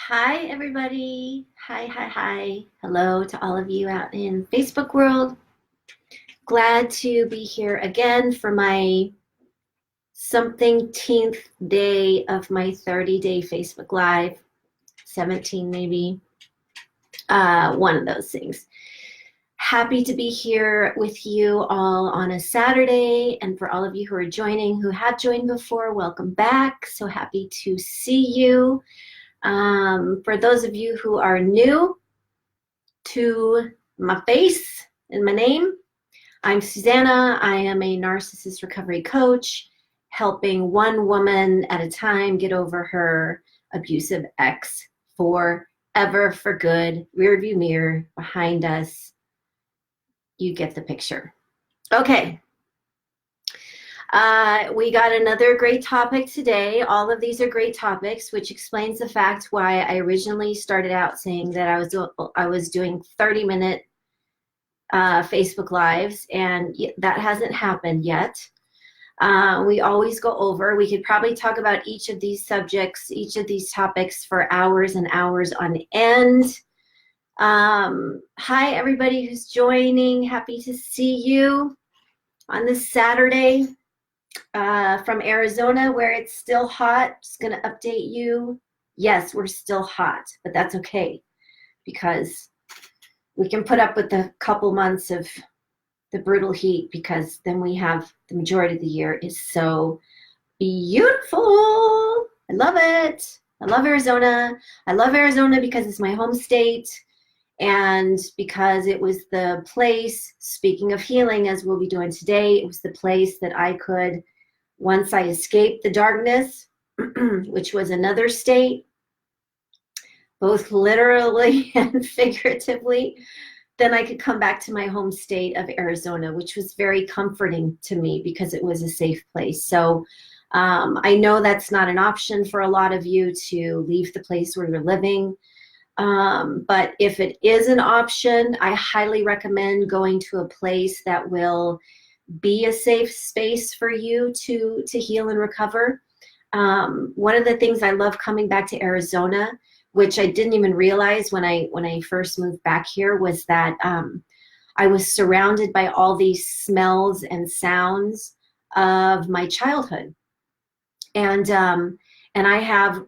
Hi, everybody. Hi. Hello to all of you out in Facebook world. Glad to be here again for my something-teenth day of my 30-day Facebook Live. 17 maybe. One of those things. Happy to be here with you all on a Saturday. And for all of you who are joining, who have joined before, welcome back. So happy to see you. For those of you who are new to my face and my name, I'm Susanna. I am a narcissist recovery coach, helping one woman at a time get over her abusive ex forever for good. Rearview mirror behind us. You get the picture. Okay. We got another great topic today. All of these are great topics, which explains the fact why I originally started out saying that I was doing 30-minute Facebook Lives, and that hasn't happened yet. We always go over. We could probably talk about each of these subjects, each of these topics for hours and hours on end. Hi, everybody who's joining. Happy to see you on this Saturday. From Arizona, where it's still hot. Just going to update you. Yes, we're still hot, but that's okay because we can put up with a couple months of the brutal heat, because then we have the majority of the year is so beautiful. I love it. I love Arizona. I love Arizona because it's my home state, and because it was the place, speaking of healing, as we'll be doing today, it was the place that I could, once I escaped the darkness, which was another state, both literally and figuratively, then I could come back to my home state of Arizona, which was very comforting to me because it was a safe place. So I know that's not an option for a lot of you to leave the place where you're living. But if it is an option, I highly recommend going to a place that will be a safe space for you to heal and recover. One of the things I love coming back to Arizona, which I didn't even realize when I first moved back here, was that I was surrounded by all these smells and sounds of my childhood. And I have,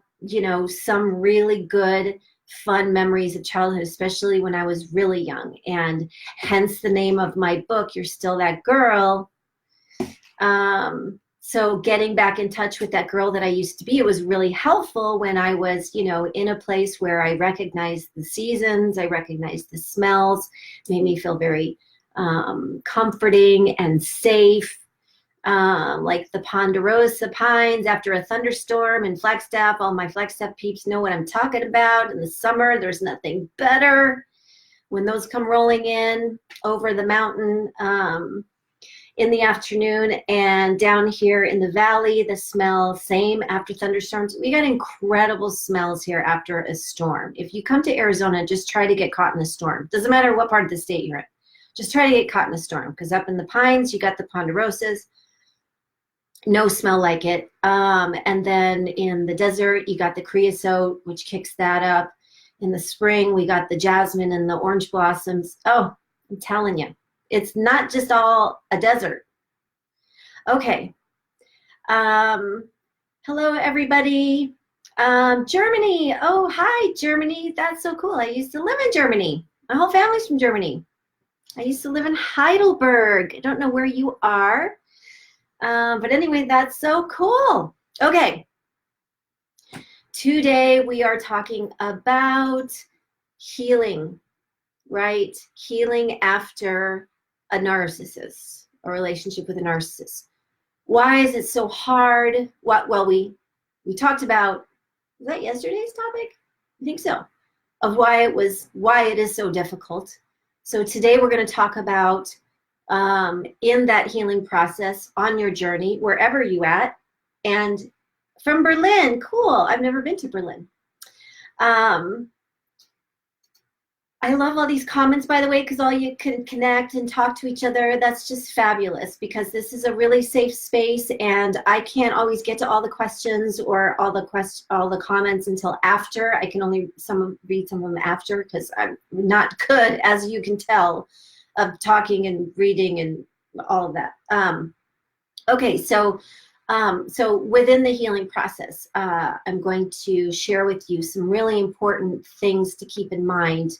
some really good, fun memories of childhood, especially when I was really young, and hence the name of my book, You're Still That Girl. So getting back in touch with that girl that I used to be, it was really helpful when I was, in a place where I recognized the seasons, I recognized the smells, made me feel very comforting and safe. Like the ponderosa pines after a thunderstorm in Flagstaff. All my Flagstaff peeps know what I'm talking about. In the summer, there's nothing better when those come rolling in over the mountain in the afternoon. And down here in the valley, the smell, same after thunderstorms. We got incredible smells here after a storm. If you come to Arizona, just try to get caught in a storm. Doesn't matter what part of the state you're in. Just try to get caught in a storm, because up in the pines, you got the ponderosas. No smell like it. And then in the desert, you got the creosote, which kicks that up. In the spring, we got the jasmine and the orange blossoms. Oh, I'm telling you, it's not just all a desert. Okay. Hello, everybody. Germany. Oh, hi, Germany. That's so cool. I used to live in Germany. My whole family's from Germany. I used to live in Heidelberg. I don't know where you are. But anyway, that's so cool. Okay. Today we are talking about healing, right? Healing after a narcissist, a relationship with a narcissist. Why is it so hard? Well, we talked about, was that yesterday's topic? I think so. Of why it is so difficult. So today we're going to talk about in that healing process on your journey, wherever you at. And from Berlin, cool. I've never been to Berlin. I love all these comments, by the way, because all you can connect and talk to each other. That's just fabulous, because this is a really safe space, and I can't always get to all the questions or all the comments until after. I can only read some of them after, because I'm not good, as you can tell, of talking and reading and all of that. Okay, so within the healing process, I'm going to share with you some really important things to keep in mind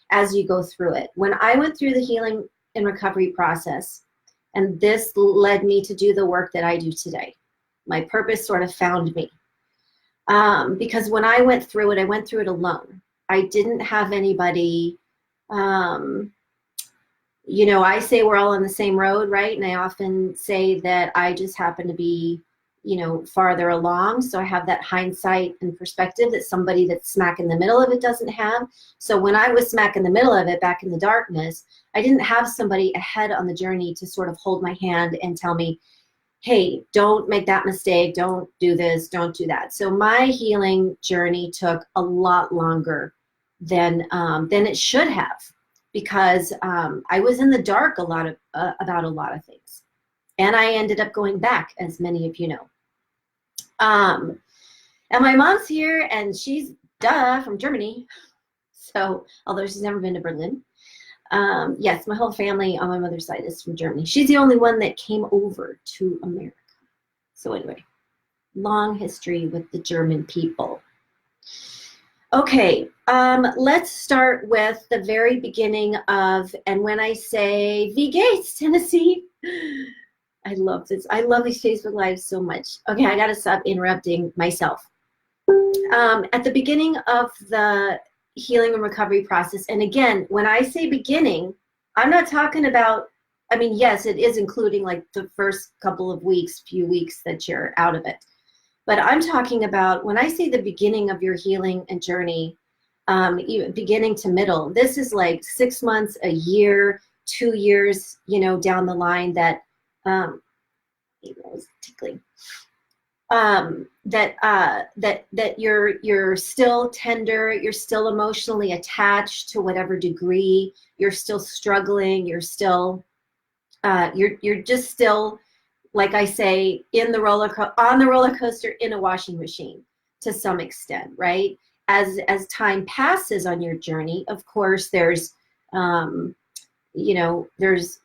as you go through it. When I went through the healing and recovery process, and this led me to do the work that I do today, my purpose sort of found me. Because when I went through it alone. I didn't have anybody, you know, I say we're all on the same road, right? And I often say that I just happen to be, you know, farther along. So I have that hindsight and perspective that somebody that's smack in the middle of it doesn't have. So when I was smack in the middle of it, back in the darkness, I didn't have somebody ahead on the journey to sort of hold my hand and tell me, hey, don't make that mistake, don't do this, don't do that. So my healing journey took a lot longer than it should have, because I was in the dark about a lot of things. And I ended up going back, as many of you know. And my mom's here, and she's from Germany. So, although she's never been to Berlin. Yes, my whole family on my mother's side is from Germany. She's the only one that came over to America. So anyway, long history with the German people. Okay, let's start with the very beginning of, and when I say Wie geht's, Tennessee? I love this. I love these Facebook Lives so much. Okay, I gotta stop interrupting myself. At the beginning of the healing and recovery process, and again, when I say beginning, I'm not talking about, I mean, yes, it is including like the first couple of weeks, few weeks that you're out of it. But I'm talking about when I say the beginning of your healing and journey, even beginning to middle, this is like 6 months, a year, 2 years, you know, down the line that, it's tickling. That you're still tender, you're still emotionally attached to whatever degree, you're still struggling, you're still, you're just still, like I say, on the roller coaster in a washing machine to some extent, right? As time passes on your journey, of course, there's, you know, there's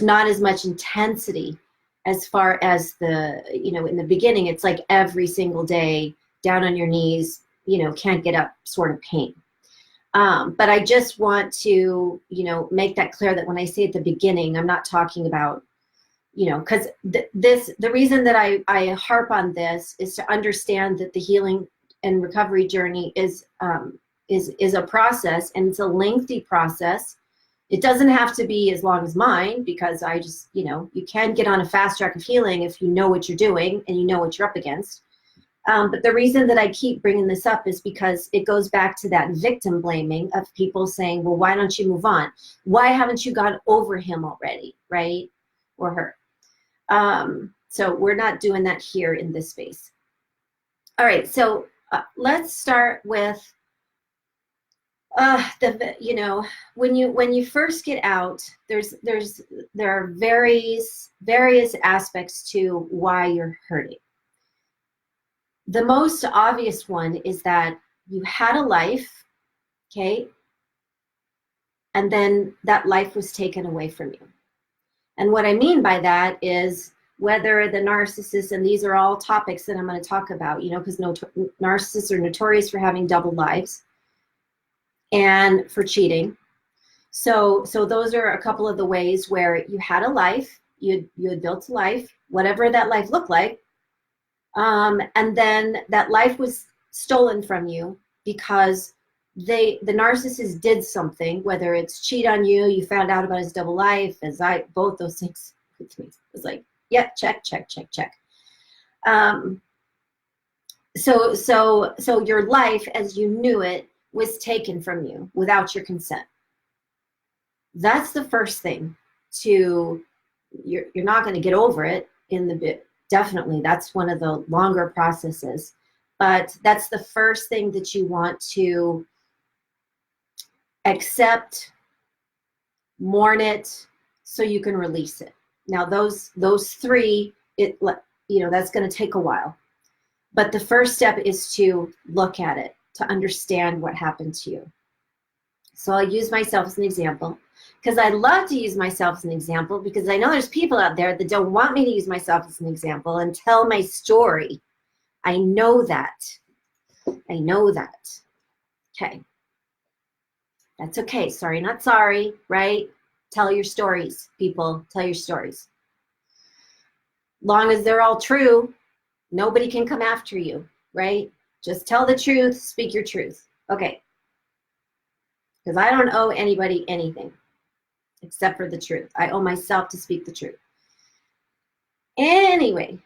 not as much intensity as far as the, you know, in the beginning, it's like every single day down on your knees, you know, can't get up sort of pain. But I just want to, you know, make that clear that when I say at the beginning, I'm not talking about, you know, because the reason that I harp on this is to understand that the healing and recovery journey is a process, and it's a lengthy process. It doesn't have to be as long as mine, because I just, you know, you can get on a fast track of healing if you know what you're doing and you know what you're up against. But the reason that I keep bringing this up is because it goes back to that victim blaming of people saying, well, why don't you move on? Why haven't you gone over him already, right? Or her. So we're not doing that here in this space. All right, so let's start with you know, when you first get out, there are various aspects to why you're hurting. The most obvious one is that you had a life, okay, and then that life was taken away from you. And what I mean by that is whether the narcissist, and these are all topics that I'm going to talk about, you know, because narcissists are notorious for having double lives and for cheating. So those are a couple of the ways where you had a life, you had built a life, whatever that life looked like, and then that life was stolen from you because the narcissist did something, whether it's cheat on you, you found out about his double life, both those things with me. It was like, yeah, check. So your life as you knew it was taken from you without your consent. That's the first thing you're not going to get over it in the bit. Definitely, that's one of the longer processes. But that's the first thing that you want to accept, mourn it, so you can release it. Now those three, that's going to take a while. But the first step is to look at it, to understand what happened to you. So I'll use myself as an example, because I love to use myself as an example, because I know there's people out there that don't want me to use myself as an example and tell my story. I know that. I know that. Okay. That's okay. Sorry, not sorry, right? Tell your stories, people. Tell your stories. Long as they're all true, nobody can come after you, right? Just tell the truth, speak your truth. Okay. Because I don't owe anybody anything except for the truth. I owe myself to speak the truth. Anyway.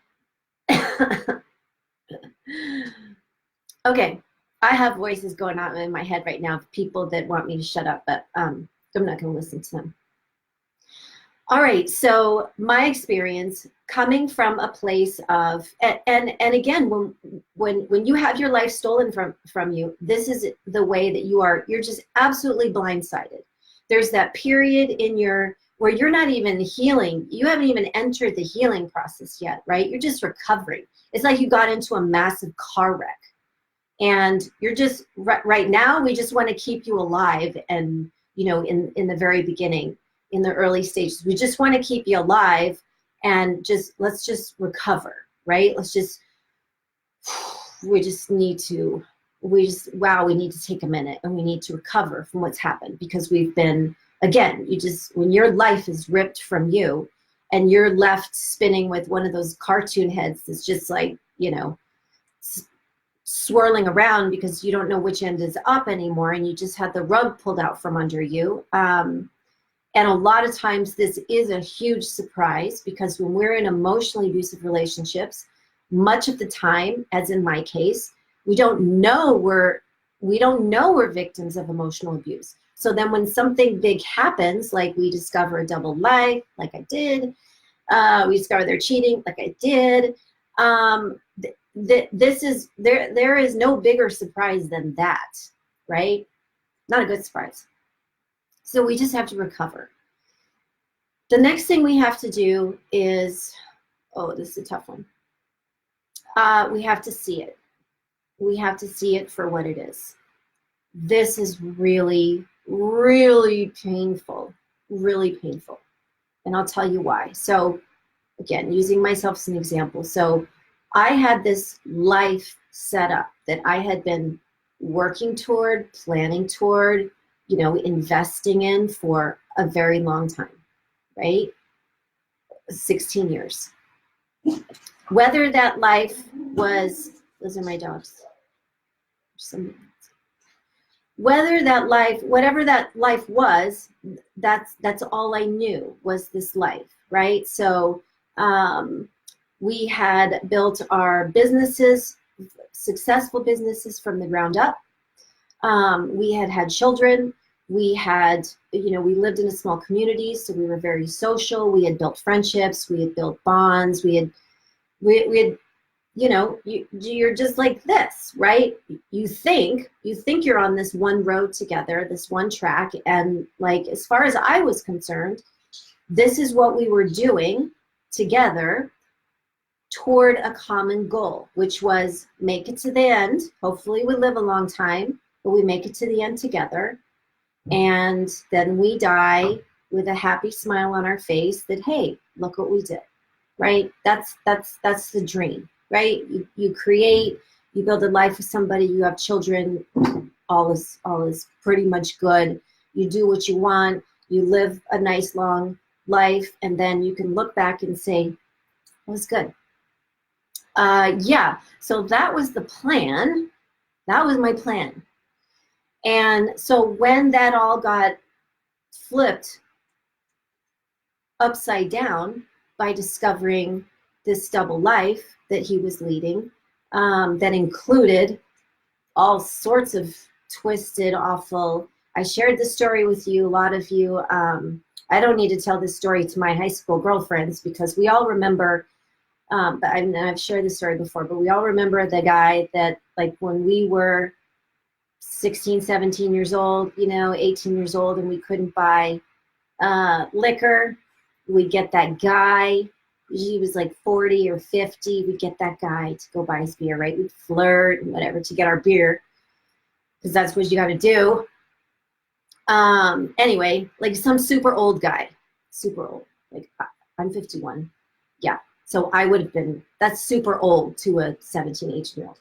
Okay. I have voices going on in my head right now of people that want me to shut up, but I'm not going to listen to them. All right, so my experience coming from a place of, and again, when you have your life stolen from you, this is the way that you're just absolutely blindsided. There's that period in where you're not even healing. You haven't even entered the healing process yet, right? You're just recovering. It's like you got into a massive car wreck. And you're just, right now, we just want to keep you alive. And, in the very beginning, in the early stages, we just want to keep you alive and let's just recover, right? We need to take a minute and we need to recover from what's happened, because we've been, again, when your life is ripped from you and you're left spinning with one of those cartoon heads that's just like, swirling around because you don't know which end is up anymore, and you just had the rug pulled out from under you. And a lot of times this is a huge surprise, because when we're in emotionally abusive relationships, much of the time, as in my case, we don't know we're victims of emotional abuse. So then when something big happens, like we discover a double life, like I did, we discover they're cheating, like I did, there is no bigger surprise than that, right? Not a good surprise. So we just have to recover. The next thing we have to do is, this is a tough one. We have to see it. We have to see it for what it is. This is really, really painful, really painful. And I'll tell you why. So again, using myself as an example. So I had this life set up that I had been working toward, planning toward, investing in for a very long time, right? 16 years. Whether that life was, those are my dogs. Whatever that life was, that's all I knew was this life, right? So we had built our businesses, successful businesses from the ground up. We had children. We had, we lived in a small community, so we were very social. We had built friendships. We had built bonds. We had, you're just like this, right? You think you're on this one road together, this one track. And like, as far as I was concerned, this is what we were doing together toward a common goal, which was make it to the end. Hopefully we live a long time, but we make it to the end together. And then we die with a happy smile on our face that, hey, look what we did, right? That's the dream, right? You create, you build a life with somebody, you have children, all is pretty much good. You do what you want, you live a nice long life, and then you can look back and say, it was good. So that was the plan. That was my plan. And so when that all got flipped upside down by discovering this double life that he was leading, that included all sorts of twisted, awful, I shared this story with you, a lot of you. I don't need to tell this story to my high school girlfriends, because we all remember, but I've shared this story before, but we all remember the guy that, like, when we were 16, 17 years old, 18 years old, and we couldn't buy liquor. We'd get that guy. He was like 40 or 50. We'd get that guy to go buy us beer, right? We'd flirt and whatever to get our beer, because that's what you got to do. Anyway, like some super old guy, super old. Like I'm 51. Yeah. So I would have been, that's super old to a 17, 18-year-old.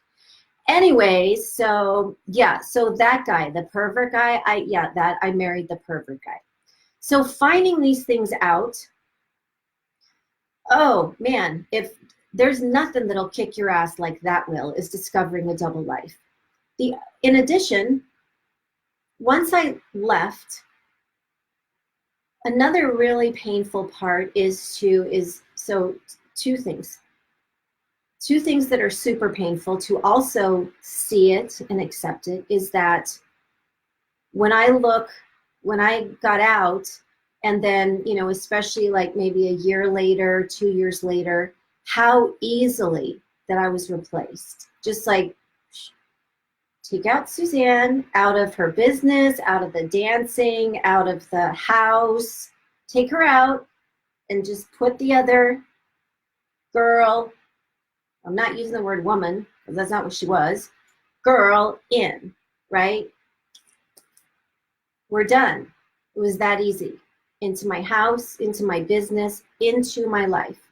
Anyway, so yeah, so that guy, the pervert guy, I married the pervert guy. So finding these things out, oh man, if there's nothing that'll kick your ass like that will, is discovering a double life. In addition, once I left, another really painful part is two things. Two things that are super painful to also see it and accept it is that when I got out, and then, especially like maybe a year later, 2 years later, how easily that I was replaced. Just like, take out Suzanne out of her business, out of the dancing, out of the house, take her out and just put the other girl, I'm not using the word woman, because that's not what she was, girl in, right? We're done. It was that easy. Into my house, into my business, into my life.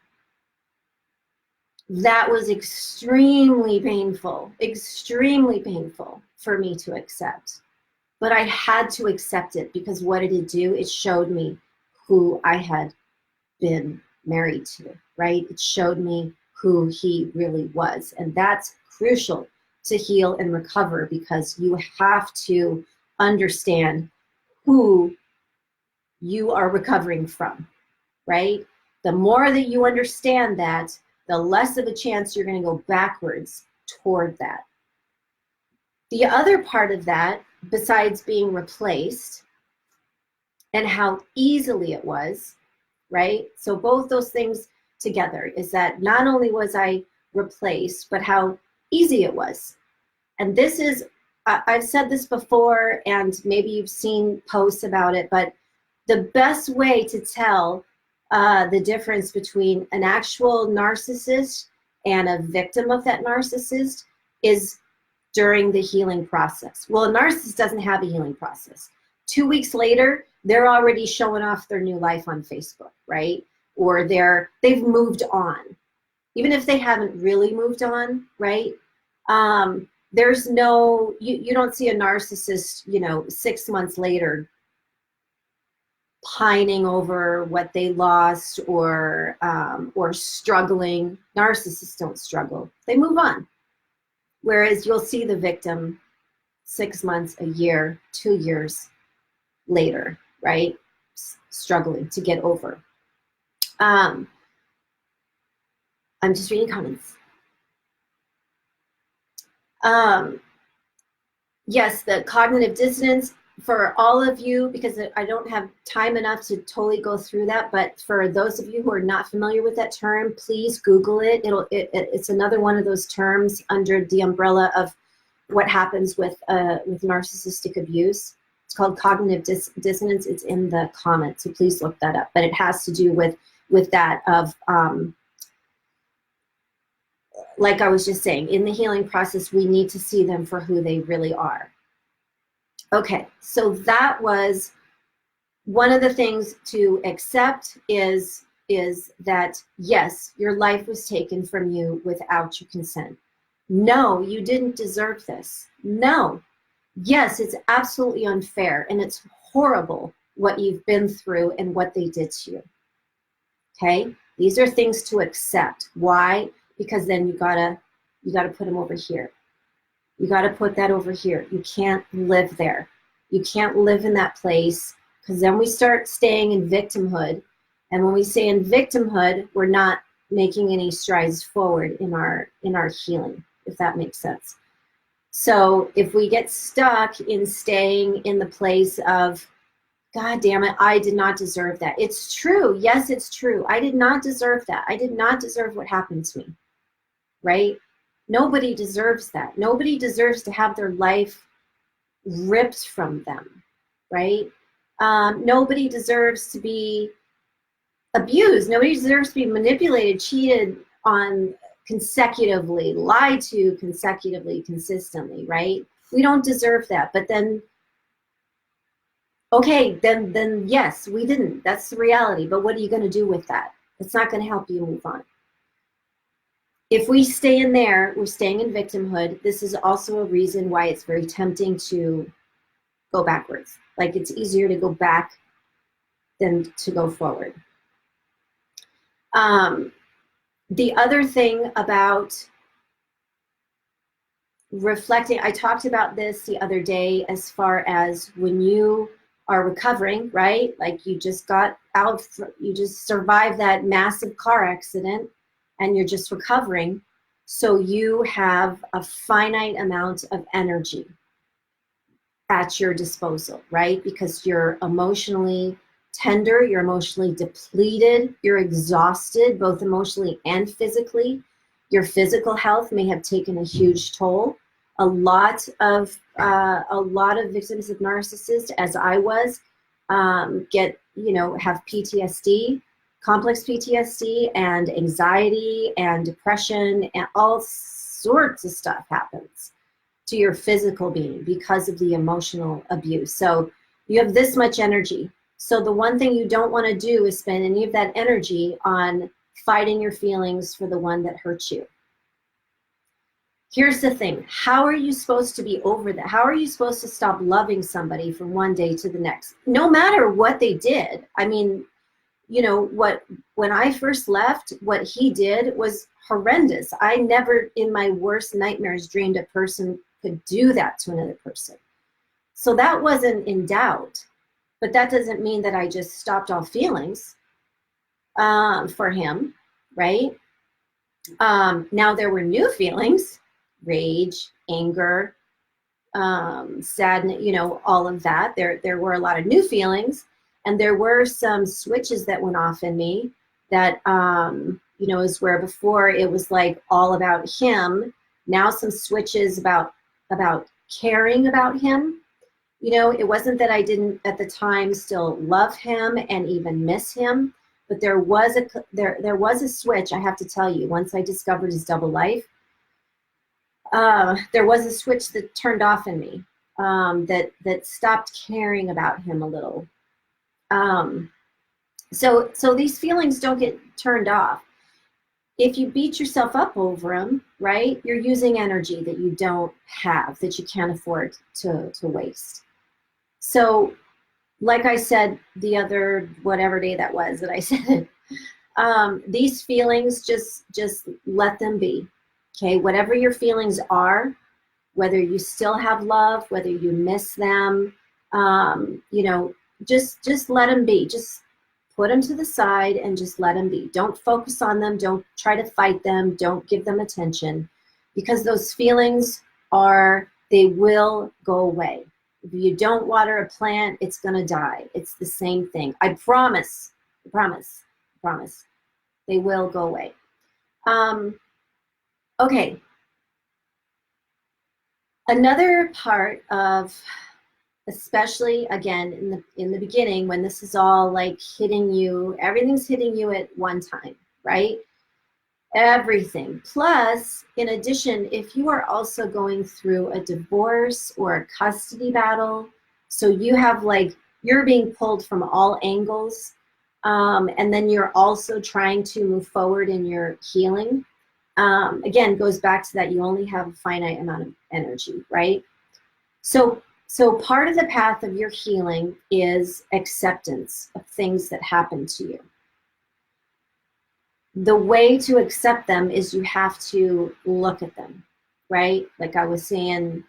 That was extremely painful for me to accept. But I had to accept it, because what did it do? It showed me who I had been married to, right? It showed me who he really was. And that's crucial to heal and recover, because you have to understand who you are recovering from, right? The more that you understand that, the less of a chance you're going to go backwards toward that. The other part of that, besides being replaced and how easily it was, right? So both those things together is that not only was I replaced, but how easy it was. And this is, I've said this before, and maybe you've seen posts about it, but the best way to tell the difference between an actual narcissist and a victim of that narcissist is during the healing process. Well, a narcissist doesn't have a healing process. 2 weeks later, they're already showing off their new life on Facebook, right? Or they've moved on. Even if they haven't really moved on, right? There's no, you don't see a narcissist, 6 months later pining over what they lost or struggling. Narcissists don't struggle. They move on. Whereas you'll see the victim 6 months, a year, 2 years later, right? Struggling to get over. I'm just reading comments. Yes, the cognitive dissonance for all of you, because I don't have time enough to totally go through that, but for those of you who are not familiar with that term, please Google it. It's another one of those terms under the umbrella of what happens with narcissistic abuse. It's called cognitive dissonance. It's in the comments, so please look that up. But it has to do with that of, like I was just saying, in the healing process, we need to see them for who they really are. Okay, so that was one of the things to accept is that, yes, your life was taken from you without your consent. No, you didn't deserve this. No. Yes, it's absolutely unfair, and it's horrible what you've been through and what they did to you. Okay? These are things to accept. Why? Because then you gotta put them over here. You got to put that over here. You can't live there. You can't live in that place, because then we start staying in victimhood. And when we stay in victimhood, we're not making any strides forward in our healing, if that makes sense. So if we get stuck in staying in the place of, God damn it, I did not deserve that. It's true. Yes, it's true. I did not deserve that. I did not deserve what happened to me, right? Nobody deserves that. Nobody deserves to have their life ripped from them, right? Nobody deserves to be abused. Nobody deserves to be manipulated, cheated on consecutively, lied to consecutively, consistently, right? We don't deserve that. But then, okay, then yes, we didn't. That's the reality. But what are you going to do with that? It's not going to help you move on. If we stay in there, we're staying in victimhood. This is also a reason why it's very tempting to go backwards. Like, it's easier to go back than to go forward. The other thing about reflecting, I talked about this the other day, as far as when you are recovering, right? Like, you just got out, you just survived that massive car accident and you're just recovering. So you have a finite amount of energy at your disposal, right? Because you're emotionally tender, you're emotionally depleted, you're exhausted, both emotionally and physically. Your physical health may have taken a huge toll. A lot of victims of narcissists, as I was, have PTSD, complex PTSD, and anxiety and depression, and all sorts of stuff happens to your physical being because of the emotional abuse. So you have this much energy. So the one thing you don't want to do is spend any of that energy on fighting your feelings for the one that hurt you. Here's the thing. How are you supposed to be over that? How are you supposed to stop loving somebody from one day to the next? No matter what they did. I mean, when I first left, what he did was horrendous. I never in my worst nightmares dreamed a person could do that to another person. So that wasn't in doubt. But that doesn't mean that I just stopped all feelings for him, right? Now there were new feelings, rage, anger, sadness, all of that. There were a lot of new feelings, and there were some switches that went off in me that, is where before it was like all about him. Now some switches about caring about him. It wasn't that I didn't at the time still love him and even miss him, but there was a switch, I have to tell you. Once I discovered his double life, there was a switch that turned off in me, that stopped caring about him a little. So these feelings don't get turned off. If you beat yourself up over them, right, you're using energy that you don't have, that you can't afford to waste. So, like I said the other, whatever day that was that I said it, these feelings, just let them be. Okay, whatever your feelings are, whether you still have love, whether you miss them, just let them be. Just put them to the side and just let them be. Don't focus on them. Don't try to fight them. Don't give them attention, because those feelings they will go away. If you don't water a plant, it's going to die. It's the same thing. I promise. I promise. I promise. They will go away. Okay. Another part of, especially again in the beginning, when this is all like hitting you, everything's hitting you at one time, right? Everything. Plus, in addition, if you are also going through a divorce or a custody battle, so you have you're being pulled from all angles, and then you're also trying to move forward in your healing. Again, goes back to that you only have a finite amount of energy, right? So part of the path of your healing is acceptance of things that happen to you. The way to accept them is you have to look at them, right? Like I was saying,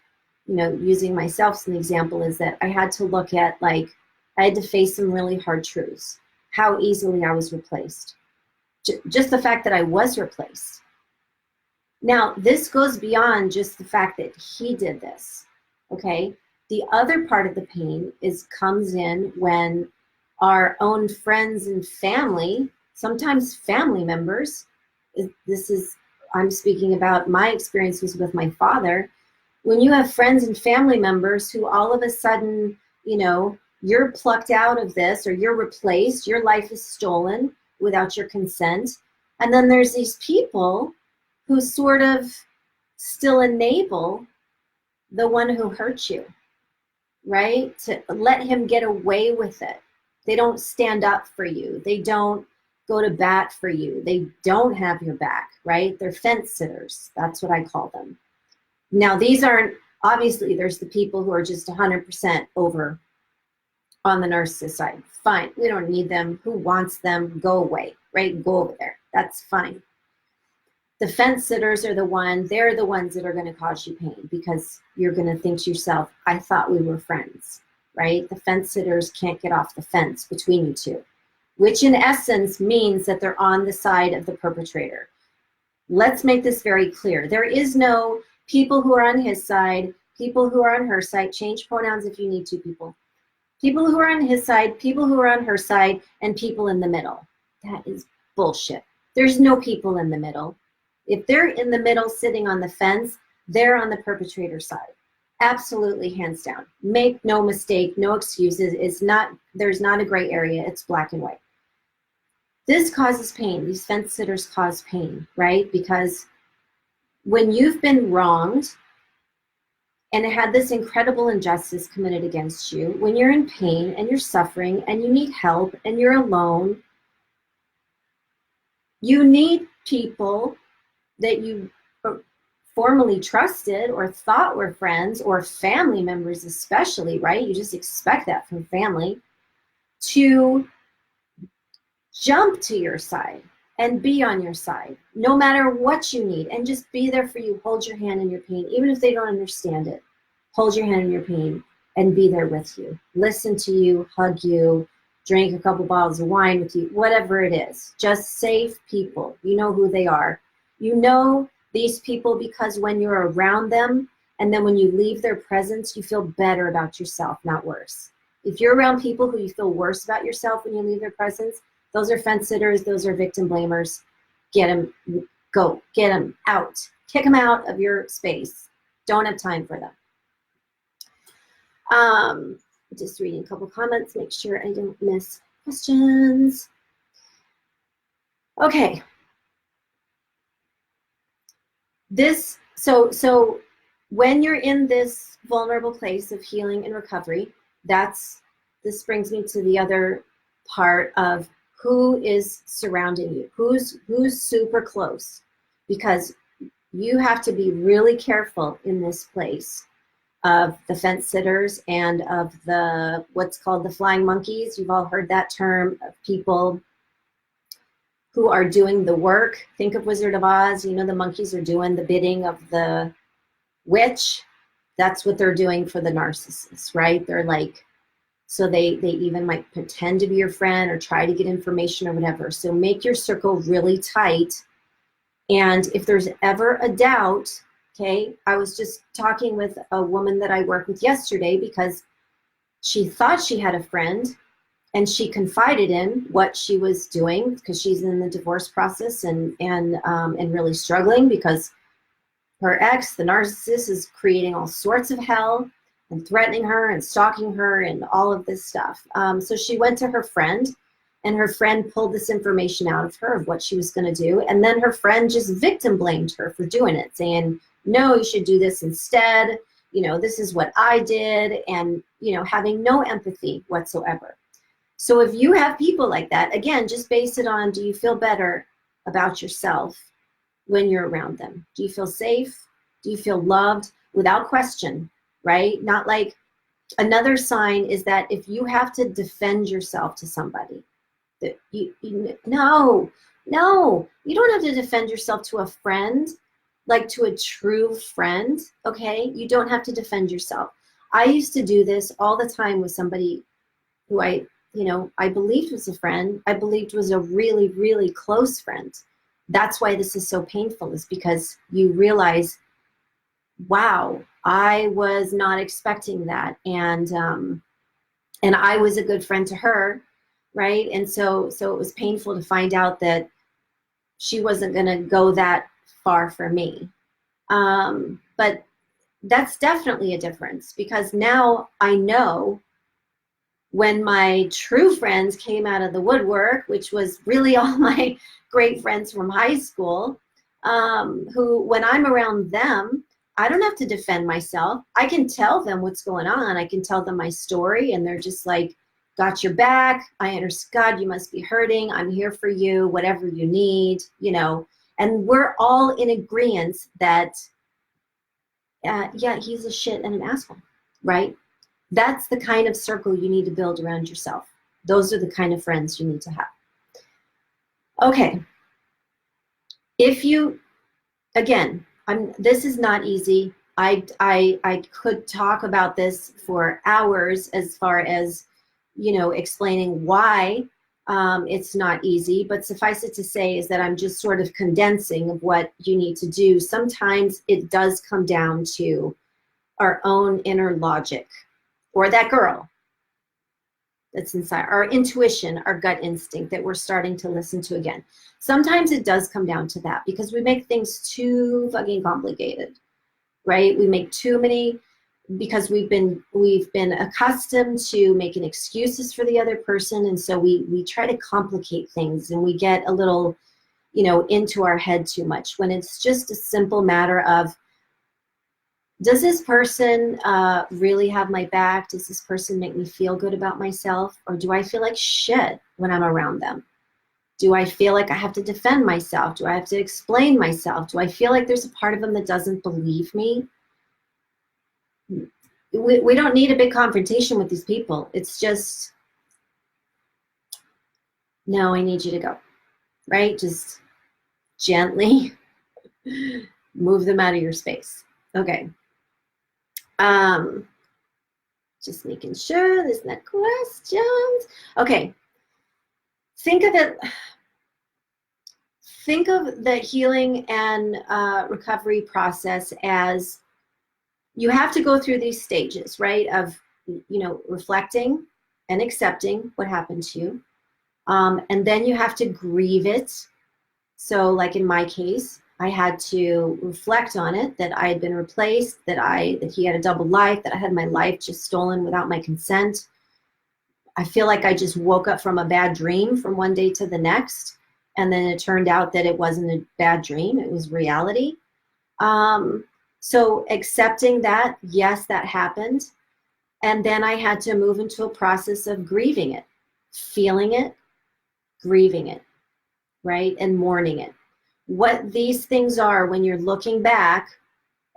using myself as an example, is that I had to look at, I had to face some really hard truths. How easily I was replaced. Just the fact that I was replaced. Now, this goes beyond just the fact that he did this, okay? The other part of the pain comes in when our own friends and family, sometimes family members, I'm speaking about my experiences with my father, When you have friends and family members who all of a sudden, you know, you're plucked out of this, or you're replaced, your life is stolen without your consent. And then there's these people who sort of still enable the one who hurt you, right? To let him get away with it. They don't stand up for you. They don't go to bat for you. They don't have your back, right? They're fence sitters. That's what I call them. Now, these aren't, obviously, there's the people who are just 100% over on the narcissist side. Fine, we don't need them. Who wants them? Go away, right? Go over there. That's fine. The fence sitters are they're the ones that are going to cause you pain, because you're going to think to yourself, I thought we were friends, right? The fence sitters can't get off the fence between you two, which in essence means that they're on the side of the perpetrator. Let's make this very clear. There is no people who are on his side, people who are on her side. Change pronouns if you need to, people. People who are on his side, people who are on her side, and people in the middle. That is bullshit. There's no people in the middle. If they're in the middle sitting on the fence, they're on the perpetrator side. Absolutely, hands down. Make no mistake, no excuses. There's not a gray area. It's black and white. This causes pain. These fence sitters cause pain, right? Because when you've been wronged and had this incredible injustice committed against you, when you're in pain and you're suffering and you need help and you're alone, you need people that you formerly trusted or thought were friends, or family members especially, right? You just expect that from family, to jump to your side and be on your side, no matter what you need, and just be there for you. Hold your hand in your pain, even if they don't understand it. Hold your hand in your pain and be there with you. Listen to you, hug you, drink a couple bottles of wine with you, whatever it is. Just safe people. You know who they are. You know these people because when you're around them, and then when you leave their presence, you feel better about yourself, not worse. If you're around people who you feel worse about yourself when you leave their presence, those are fence sitters, those are victim blamers. Get them, go, get them out. Kick them out of your space. Don't have time for them. Just reading a couple comments, make sure I don't miss questions. Okay. So when you're in this vulnerable place of healing and recovery, this brings me to the other part of who is surrounding you, who's super close, because you have to be really careful in this place of the fence sitters and of the what's called the flying monkeys. You've all heard that term, of people who are doing the work. Think of Wizard of Oz. You know, the monkeys are doing the bidding of the witch. That's what they're doing for the narcissists, right? They're like, so they even might pretend to be your friend or try to get information or whatever. So make your circle really tight. And if there's ever a doubt, okay, I was just talking with a woman that I work with yesterday because she thought she had a friend, and she confided in what she was doing because she's in the divorce process and really struggling because her ex, the narcissist, is creating all sorts of hell and threatening her and stalking her and all of this stuff. So she went to her friend, and her friend pulled this information out of her of what she was going to do. And then her friend just victim blamed her for doing it, saying, no, you should do this instead. You know, this is what I did. And, you know, having no empathy whatsoever. So if you have people like that, again, just base it on, do you feel better about yourself when you're around them? Do you feel safe? Do you feel loved? Without question, right? Not like, another sign is that if you have to defend yourself to somebody, that no, you don't have to defend yourself to a friend, like to a true friend, okay? You don't have to defend yourself. I used to do this all the time with somebody who I believed was a friend. I believed was a really, really close friend. That's why this is so painful, is because you realize, wow, I was not expecting that. And I was a good friend to her, right? And so it was painful to find out that she wasn't going to go that far for me. But that's definitely a difference, because now I know when my true friends came out of the woodwork, which was really all my great friends from high school, who, when I'm around them, I don't have to defend myself. I can tell them what's going on. I can tell them my story, and they're just like, got your back. I understand. God, you must be hurting. I'm here for you, whatever you need, you know. And we're all in agreement that, yeah, he's a shit and an asshole, right? That's the kind of circle you need to build around yourself. Those are the kind of friends you need to have. Okay. If you, again, this is not easy. I could talk about this for hours as far as, you know, explaining why it's not easy, but suffice it to say is that I'm just sort of condensing of what you need to do. Sometimes it does come down to our own inner logic, or that girl that's inside, our intuition, our gut instinct that we're starting to listen to again. Sometimes it does come down to that because we make things too fucking complicated, right? We make too many, because we've been accustomed to making excuses for the other person, and so we try to complicate things, and we get a little, you know, into our head too much, when it's just a simple matter of, does this person really have my back? Does this person make me feel good about myself? Or do I feel like shit when I'm around them? Do I feel like I have to defend myself? Do I have to explain myself? Do I feel like there's a part of them that doesn't believe me? We don't need a big confrontation with these people. It's just, no, I need you to go, right? Just gently move them out of your space. Okay. Just making sure there's no questions. Okay. Think of the healing and recovery process as, you have to go through these stages, right? Of, you know, reflecting and accepting what happened to you. And then you have to grieve it. So like in my case, I had to reflect on it, that I had been replaced, that he had a double life, that I had my life just stolen without my consent. I feel like I just woke up from a bad dream from one day to the next. And then it turned out that it wasn't a bad dream, it was reality. So accepting that, yes, that happened. And then I had to move into a process of grieving it, feeling it, grieving it, right? And mourning it. What these things are when you're looking back,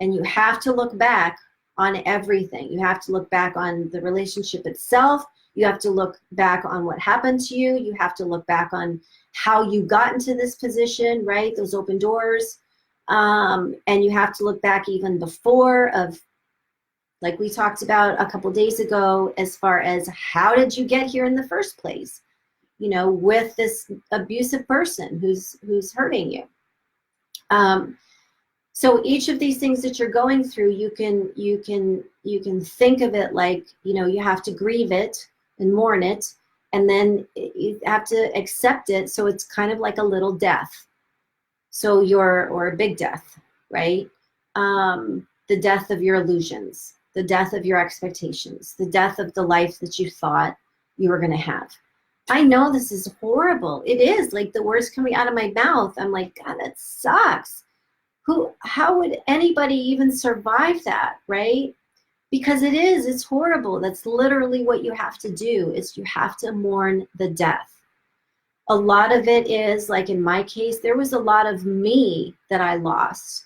and you have to look back on everything. You have to look back on the relationship itself. You have to look back on what happened to you. You have to look back on how you got into this position, right? Those open doors. And you have to look back even before, of, like we talked about a couple days ago, as far as how did you get here in the first place, you know, with this abusive person who's hurting you. So each of these things that you're going through, you can think of it like, you know, you have to grieve it and mourn it, and then you have to accept it. So it's kind of like a little death. So or a big death, right? The death of your illusions, the death of your expectations, the death of the life that you thought you were going to have. I know this is horrible. It is, like, the words coming out of my mouth, I'm like, God, that sucks. How would anybody even survive that, right? Because it's horrible. That's literally what you have to do, is you have to mourn the death. A lot of it is, like in my case, there was a lot of me that I lost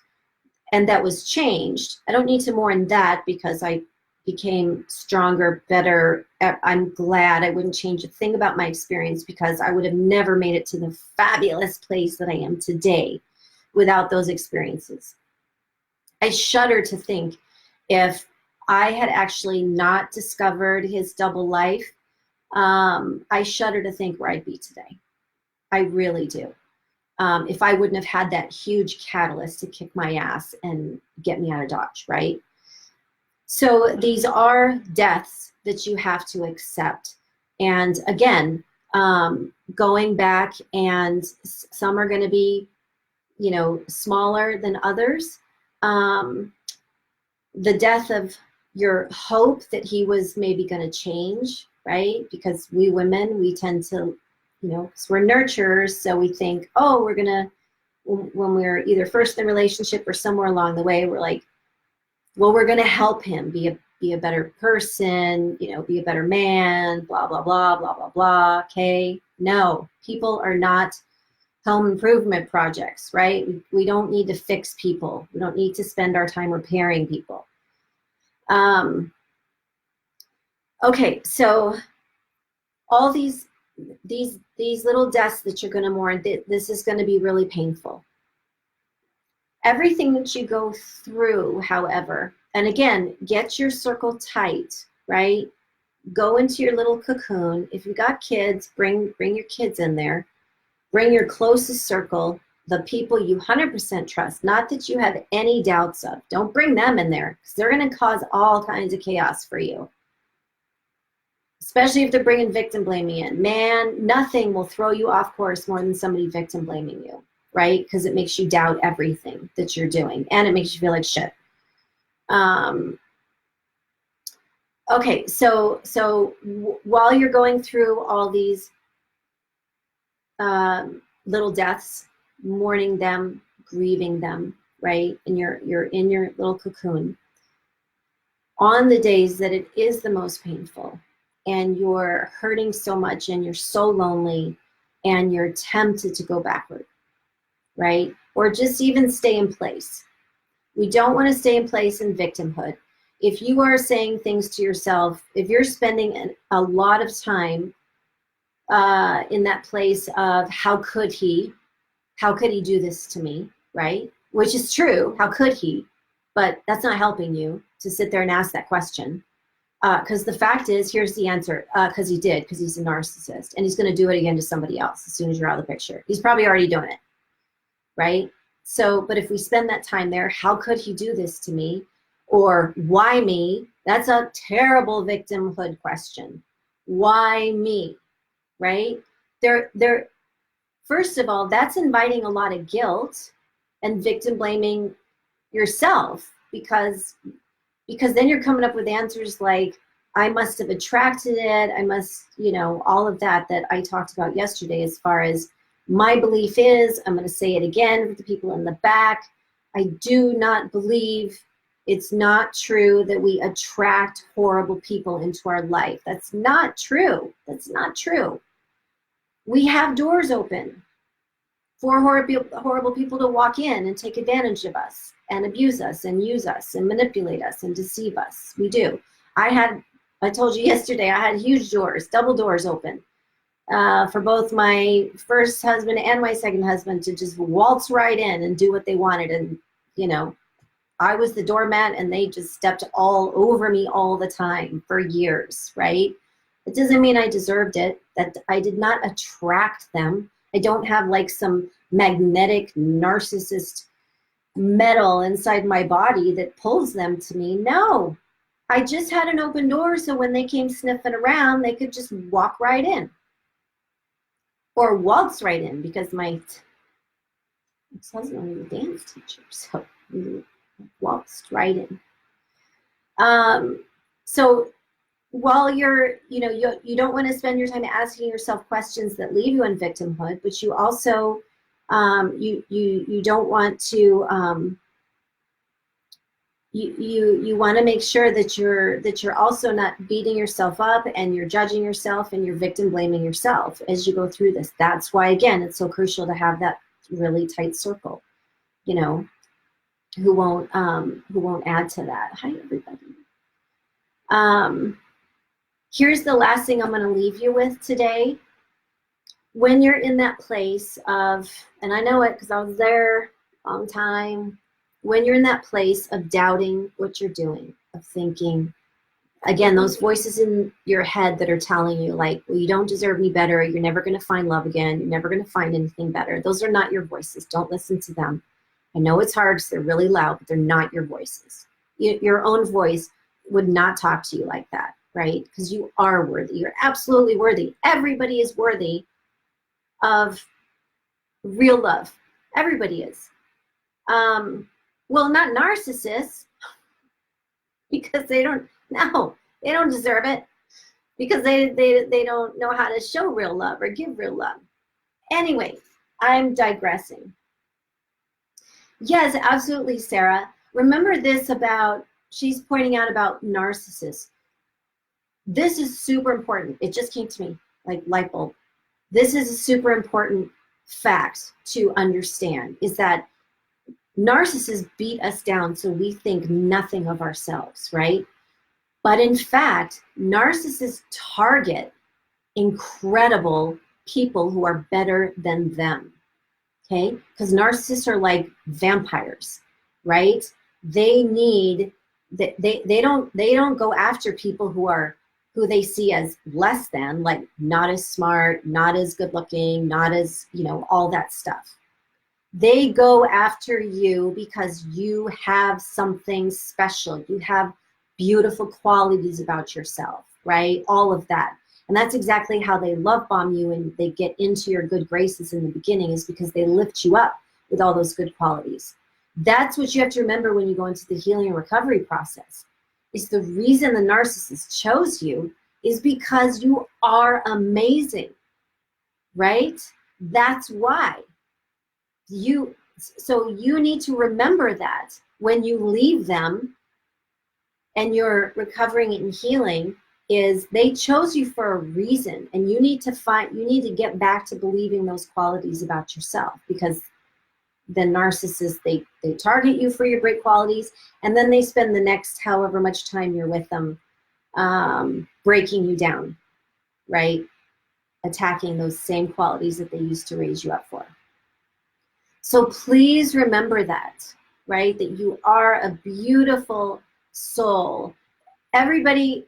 and that was changed. I don't need to mourn that because I became stronger, better. I'm glad. I wouldn't change a thing about my experience, because I would have never made it to the fabulous place that I am today without those experiences. I shudder to think, if I had actually not discovered his double life, I shudder to think where I'd be today. I really do. If I wouldn't have had that huge catalyst to kick my ass and get me out of Dodge, right? So these are deaths that you have to accept. And again, going back, and some are going to be, you know, smaller than others. the death of your hope that he was maybe going to change, right? Because we women, we tend to, you know, 'cause we're nurturers, so we think, oh, we're going to, when we're either first in the relationship or somewhere along the way, we're like, well, we're going to help him be a better person, you know, be a better man, blah, blah, blah, blah, blah, blah. Okay. No, people are not home improvement projects, right? We don't need to fix people. We don't need to spend our time repairing people. Okay, so all these little deaths that you're going to mourn, this is going to be really painful. Everything that you go through, however, and again, get your circle tight, right? Go into your little cocoon. If you got kids, bring your kids in there. Bring your closest circle, the people you 100% trust, not that you have any doubts of. Don't bring them in there because they're going to cause all kinds of chaos for you. Especially if they're bringing victim blaming in. Man, nothing will throw you off course more than somebody victim blaming you, right? Because it makes you doubt everything that you're doing and it makes you feel like shit. Okay, so while you're going through all these little deaths, mourning them, grieving them, right? And you're in your little cocoon. On the days that it is the most painful and you're hurting so much and you're so lonely and you're tempted to go backward, right? Or just even stay in place. We don't want to stay in place in victimhood. If you are saying things to yourself, if you're spending a lot of time in that place of how could he do this to me, right? Which is true, how could he? But that's not helping you to sit there and ask that question. Because the fact is, here's the answer, because he did, because he's a narcissist. And he's going to do it again to somebody else as soon as you're out of the picture. He's probably already doing it, right? So, but if we spend that time there, how could he do this to me? Or why me? That's a terrible victimhood question. Why me? Right? First of all, that's inviting a lot of guilt and victim blaming yourself because then you're coming up with answers like, I must have attracted it. I must, you know, all of that I talked about yesterday as far as my belief is, I'm going to say it again for the people in the back. I do not believe, it's not true that we attract horrible people into our life. That's not true. That's not true. We have doors open for horrible people to walk in and take advantage of us and abuse us and use us and manipulate us and deceive us. We do. I told you yesterday, I had huge doors, double doors open for both my first husband and my second husband to just waltz right in and do what they wanted. And, you know, I was the doormat and they just stepped all over me all the time for years, right? It doesn't mean I deserved it, that I did not attract them. I don't have like some magnetic narcissist metal inside my body that pulls them to me. No, I just had an open door so when they came sniffing around, they could just walk right in. Or waltz right in, because my ex-husband was a dance teacher, so we waltzed right in. So while you're, you know, you don't want to spend your time asking yourself questions that leave you in victimhood, but you also, you don't want to, you want to make sure that you're also not beating yourself up and you're judging yourself and you're victim blaming yourself as you go through this. That's why, again, it's so crucial to have that really tight circle, you know, who won't add to that. Hi, everybody. Here's the last thing I'm going to leave you with today. When you're in that place of, and I know it because I was there a long time, when you're in that place of doubting what you're doing, of thinking, again, those voices in your head that are telling you like, well, you don't deserve any better, you're never going to find love again, you're never going to find anything better. Those are not your voices. Don't listen to them. I know it's hard because they're really loud, but they're not your voices. Your own voice would not talk to you like that, right? Because you are worthy. You're absolutely worthy. Everybody is worthy of real love. Everybody is. Well, not narcissists. because they don't deserve it, because they don't know how to show real love or give real love. Anyway, I'm digressing. Yes, absolutely, Sarah. Remember this about, she's pointing out about narcissists. This is super important. It just came to me like light bulb. This is a super important fact to understand, is that narcissists beat us down so we think nothing of ourselves, right? But in fact, narcissists target incredible people who are better than them, okay? Because narcissists are like vampires, right? They don't go after people who they see as less than, like not as smart, not as good looking, not as, all that stuff. They go after you because you have something special. You have beautiful qualities about yourself, right? All of that. And that's exactly how they love bomb you and they get into your good graces in the beginning, is because they lift you up with all those good qualities. That's what you have to remember when you go into the healing and recovery process. Is the reason the narcissist chose you is because you are amazing, right? That's why. So you need to remember that when you leave them and you're recovering and healing, is they chose you for a reason, and you need to get back to believing those qualities about yourself, because the narcissists, they target you for your great qualities, and then they spend the next however much time you're with them breaking you down, right? Attacking those same qualities that they used to raise you up for. So please remember that, right? That you are a beautiful soul. Everybody,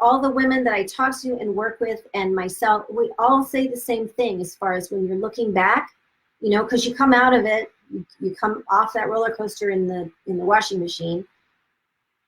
all the women that I talk to and work with and myself, we all say the same thing as far as when you're looking back, because you come out of it, you come off that roller coaster in the washing machine,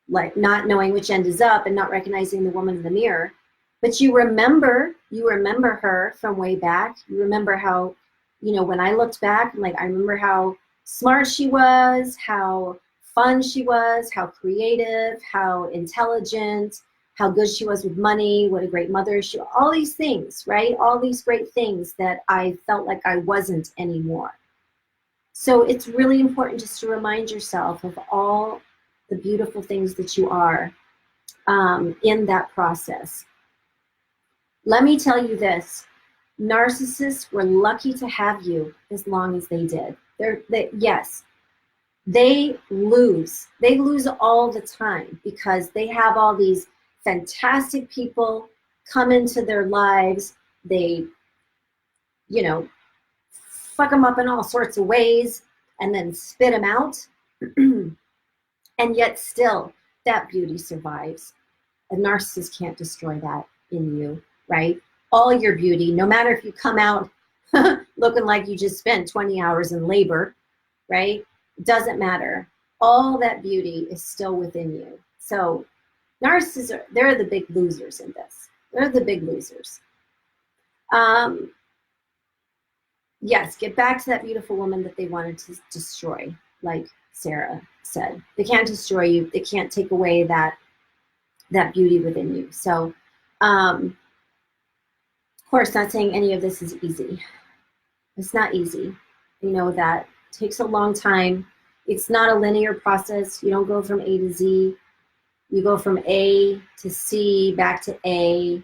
like not knowing which end is up and not recognizing the woman in the mirror. But you remember her from way back. You remember how, when I looked back, I remember how smart she was, how fun she was, how creative, how intelligent, how good she was with money, what a great mother she was, all these things, right? All these great things that I felt like I wasn't anymore. So it's really important just to remind yourself of all the beautiful things that you are in that process. Let me tell you this. Narcissists were lucky to have you as long as they did. Yes, they lose. They lose all the time because they have all these fantastic people come into their lives. They, fuck them up in all sorts of ways and then spit them out. And yet still, that beauty survives. A narcissist can't destroy that in you, right? All your beauty, no matter if you come out looking like you just spent 20 hours in labor, right? It doesn't matter. All that beauty is still within you. So narcissists, they're the big losers in this. They're the big losers. Yes, get back to that beautiful woman that they wanted to destroy, like Sarah said. They can't destroy you. They can't take away that beauty within you. So, of course, not saying any of this is easy. It's not easy. That it takes a long time. It's not a linear process. You don't go from A to Z. You go from A to C, back to A.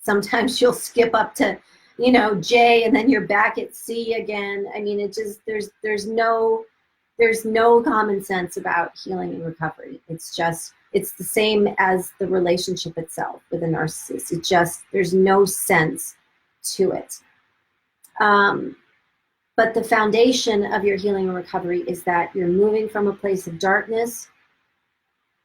Sometimes you'll skip up to, J, and then you're back at C again. I mean, it just, there's no common sense about healing and recovery. It's the same as the relationship itself with a narcissist. There's no sense to it. But the foundation of your healing and recovery is that you're moving from a place of darkness.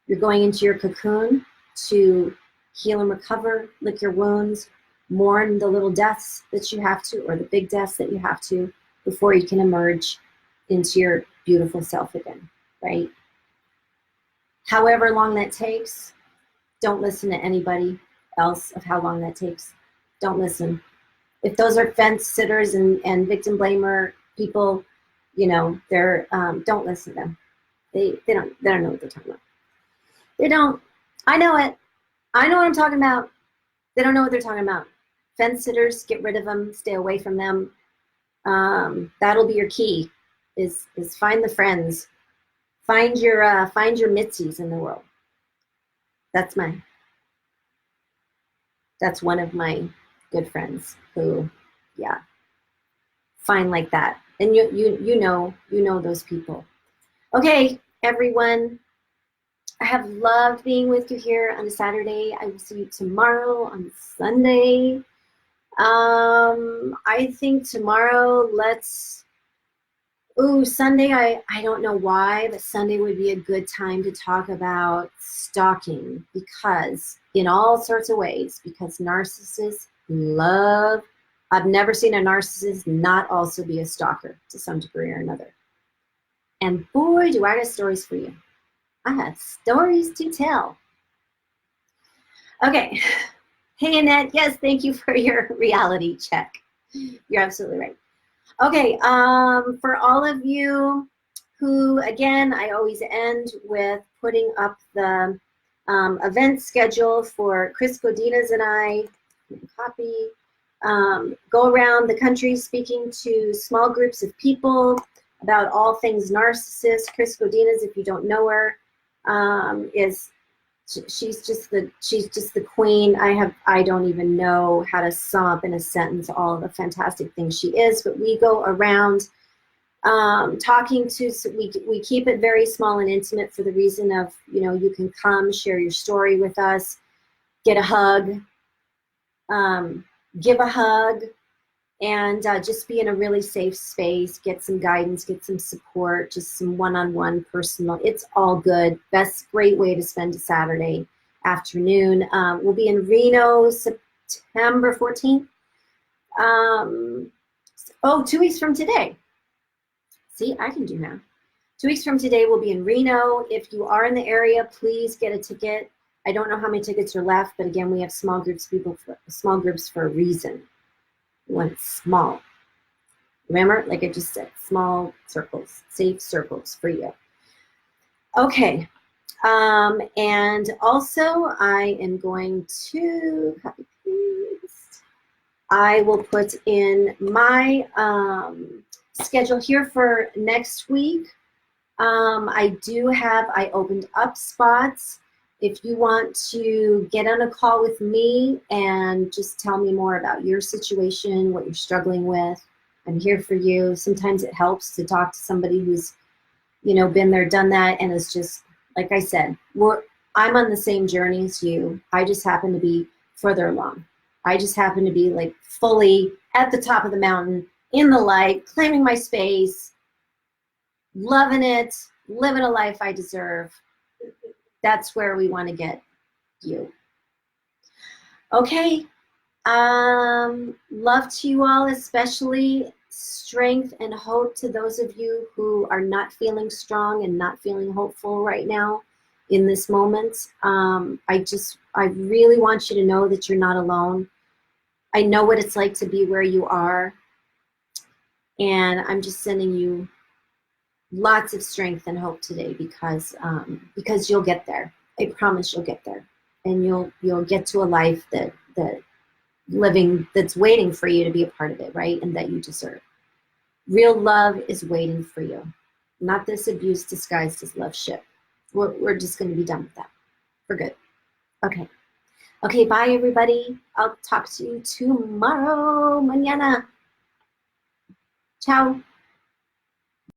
You're going into your cocoon to heal and recover, lick your wounds, mourn the little deaths that you have to, or the big deaths that you have to, before you can emerge into your beautiful self again, right? However long that takes, don't listen to anybody else of how long that takes. Don't listen. If those are fence sitters and victim blamer people, they're don't listen to them. They don't know what they're talking about. They don't. I know it. I know what I'm talking about. They don't know what they're talking about. Fence sitters, get rid of them, stay away from them. That'll be your key, is find the friends. Find your Mitzies in the world. That's one of my good friends who, yeah, find like that. And you know those people. Okay, everyone. I have loved being with you here on a Saturday. I will see you tomorrow on Sunday. I think tomorrow, Sunday, I don't know why, but Sunday would be a good time to talk about stalking, because in all sorts of ways, because narcissists love, I've never seen a narcissist not also be a stalker to some degree or another. And boy, do I got stories for you. I have stories to tell. Okay. Hey, Annette. Yes, thank you for your reality check. You're absolutely right. Okay. For all of you who, again, I always end with putting up the event schedule for Chris Godinez and I. Copy. Go around the country speaking to small groups of people about all things narcissists. Chris Godinez, if you don't know her, she's just the queen. I don't even know how to sum up in a sentence all the fantastic things she is, but we go around talking to, so we keep it very small and intimate for the reason of, you can come share your story with us, get a hug, give a hug, and just be in a really safe space, get some guidance, get some support, just some one-on-one personal. It's all good. Great way to spend a Saturday afternoon. We'll be in Reno September 14th. 2 weeks from today. See, I can do now. 2 weeks from today, we'll be in Reno. If you are in the area, please get a ticket. I don't know how many tickets are left, but again, we have small groups for a reason. When it's small. Remember, like I just said, small circles, safe circles for you. Okay. And also I am going to copy paste. I will put in my schedule here for next week. I opened up spots. If you want to get on a call with me and just tell me more about your situation, what you're struggling with, I'm here for you. Sometimes it helps to talk to somebody who's, been there, done that, and it's just, like I said, I'm on the same journey as you. I just happen to be further along. I just happen to be like fully at the top of the mountain, in the light, claiming my space, loving it, living a life I deserve. That's where we want to get you. Okay. Love to you all, especially strength and hope to those of you who are not feeling strong and not feeling hopeful right now in this moment. I really want you to know that you're not alone. I know what it's like to be where you are. And I'm just sending you lots of strength and hope today, because you'll get there. I promise you'll get there, and you'll get to a life that's waiting for you to be a part of it, right? And that you deserve. Real love is waiting for you, not this abuse disguised as love shit. We're just going to be done with that for good. Okay, bye everybody. I'll talk to you tomorrow, mañana. Ciao.